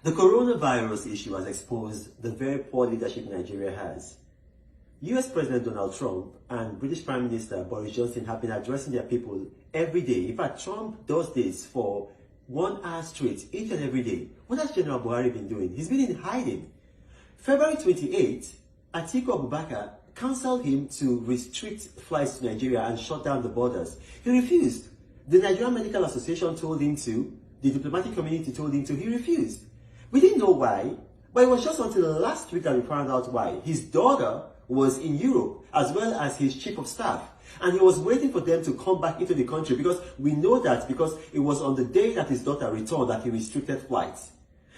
The coronavirus issue has exposed the very poor leadership Nigeria has. US President Donald Trump and British Prime Minister Boris Johnson have been addressing their people every day. In fact, Trump does this for 1 hour straight, each and every day. What has General Buhari been doing? He's been in hiding. February 28, Atiku Abubakar counseled him to restrict flights to Nigeria and shut down the borders. He refused. The Nigerian Medical Association told him to. The diplomatic community told him to. He refused. We didn't know why, but it was just until last week that we found out why. His daughter was in Europe, as well as his chief of staff. And he was waiting for them to come back into the country, because we know that because it was on the day that his daughter returned that he restricted flights.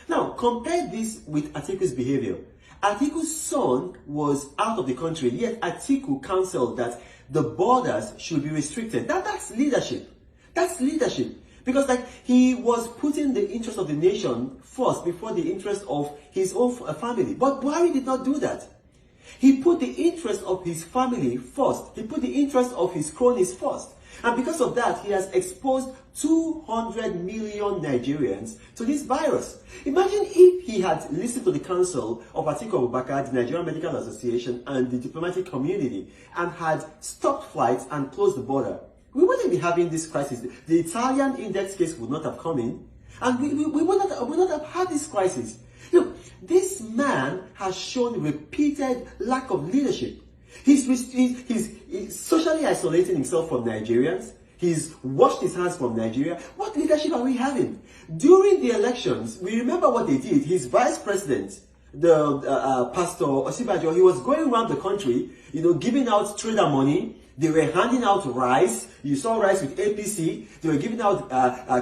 Now, compare this with Atiku's behavior. Atiku's son was out of the country, yet Atiku counseled that the borders should be restricted. That's leadership. That's leadership. Because he was putting the interest of the nation first before the interest of his own family. But Buhari did not do that. He put the interest of his family first. He put the interest of his cronies first. And because of that, he has exposed 200 million Nigerians to this virus. Imagine if he had listened to the counsel of Atiku Abubakar, the Nigerian Medical Association, and the diplomatic community, and had stopped flights and closed the border. We wouldn't be having this crisis. The Italian index case would not have come in, and we would not have had this crisis. Look, this man has shown repeated lack of leadership. He's socially isolating himself from Nigerians. He's washed his hands from Nigeria. What leadership are we having? During the elections, we remember what they did. His vice president, the Pastor Osinbajo, he was going around the country, giving out trader money. They were handing out rice. You saw rice with APC. They were giving out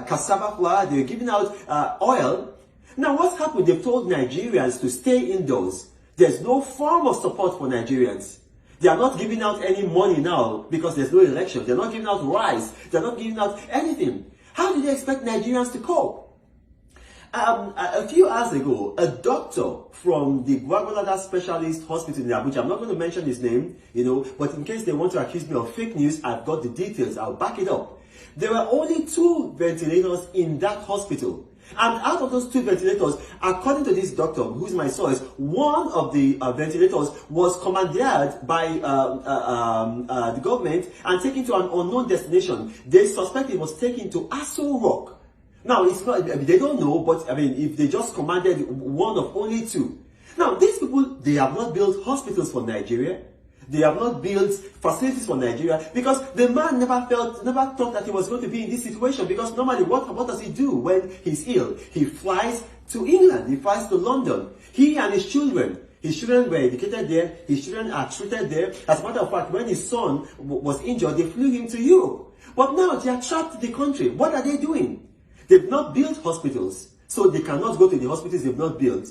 cassava flour. They were giving out oil. Now, what's happened? They've told Nigerians to stay indoors. There's no form of support for Nigerians. They are not giving out any money now because there's no election. They're not giving out rice. They're not giving out anything. How do they expect Nigerians to cope? A few hours ago, a doctor from the Gwagwalada Specialist Hospital in Abuja, I'm not going to mention his name, but in case they want to accuse me of fake news, I've got the details, I'll back it up. There were only 2 ventilators in that hospital. And out of those 2 ventilators, according to this doctor, who's my source, one of the ventilators was commandeered by the government and taken to an unknown destination. They suspect it was taken to Aso Rock. Now, it's not, they don't know, but if they just commanded one of only 2. Now, these people, they have not built hospitals for Nigeria. They have not built facilities for Nigeria, because the man never thought that he was going to be in this situation. Because normally, what does he do when he's ill? He flies to England. He flies to London. He and his children were educated there. His children are treated there. As a matter of fact, when his son was injured, they flew him to Europe. But now they are trapped in the country. What are they doing? They've not built hospitals, so they cannot go to the hospitals they've not built.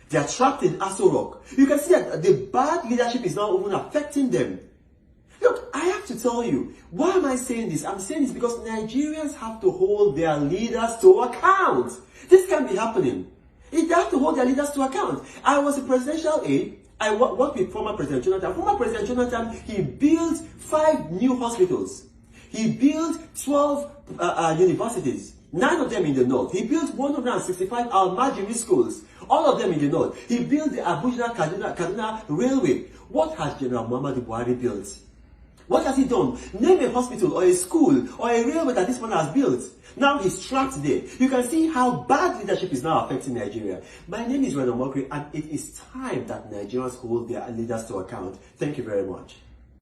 They are trapped in Aso Rock. You can see that the bad leadership is now even affecting them. Look, I have to tell you, why am I saying this? I'm saying this because Nigerians have to hold their leaders to account. This can't be happening. They have to hold their leaders to account. I was a presidential aide. I worked with former President Jonathan. Former President Jonathan, he built 5 new hospitals. He built 12 universities. 9 of them in the north. He built 165 Almajiri schools. All of them in the north. He built the Abuja-Kaduna Railway. What has General Muhammadu Buhari built? What has he done? Name a hospital or a school or a railway that this man has built. Now he's trapped there. You can see how bad leadership is now affecting Nigeria. My name is Muhammadu Buhari, and it is time that Nigerians hold their leaders to account. Thank you very much.